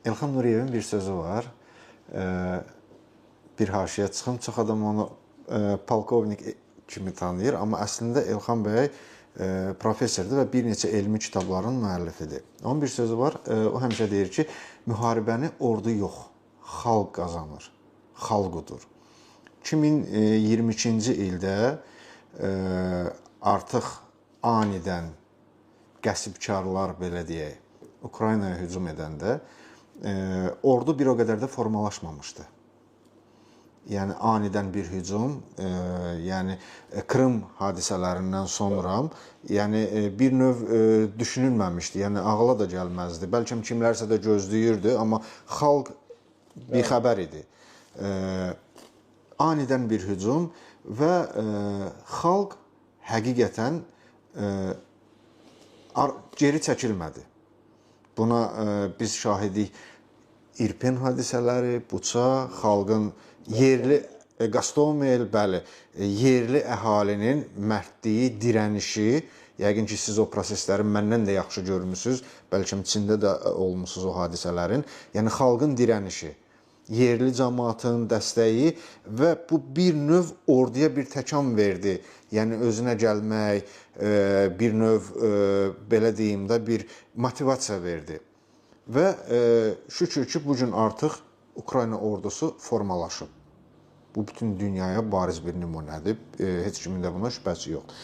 Elxan Nuriyevin bir sözü var. Bir haşiyə çıxım. Çox adam onu polkovnik kimi tanıyır, amma əslində Elxan bəy professordur və bir neçə elmi kitabların müəllifidir. Onun bir sözü var. O həmişə deyir ki, müharibəni ordu yox, xalq qazanır. Xalq udur. 2022-ci ildə artıq anidən qəsbkarlar, belə deyək, Ukraynaya hücum edəndə ordu bir o qədər də formalaşmamışdı. Yəni anidən bir hücum, yəni Krım hadisələrindən sonra, yəni bir növ düşünülməmişdi, yəni ağla da gəlməzdi. Bəlkə kimlərsə də gözləyirdi, amma xalq bixəbər idi. Anidən bir hücum və xalq həqiqətən geri çəkilmədi. Buna biz şahidik İrpin hadisələri, Buça, xalqın yerli Qastomel, bəli, yerli əhalinin mərdliyi, dirənişi, yəqin ki, siz o prosesləri məndən də yaxşı görmüsünüz, bəlkə içində də olmusunuz o hadisələrin. Yəni xalqın dirənişi, yerli cəmaatın dəstəyi və bu bir növ orduya bir təkan verdi. Yəni özünə gəlmək, bir növ belə deyim də bir motivasiya verdi. Və şükür ki, bu gün artıq Ukrayna ordusu formalaşıb. Bu bütün dünyaya bariz bir nümunədir. Heç kimin də buna şübhəsi yoxdur.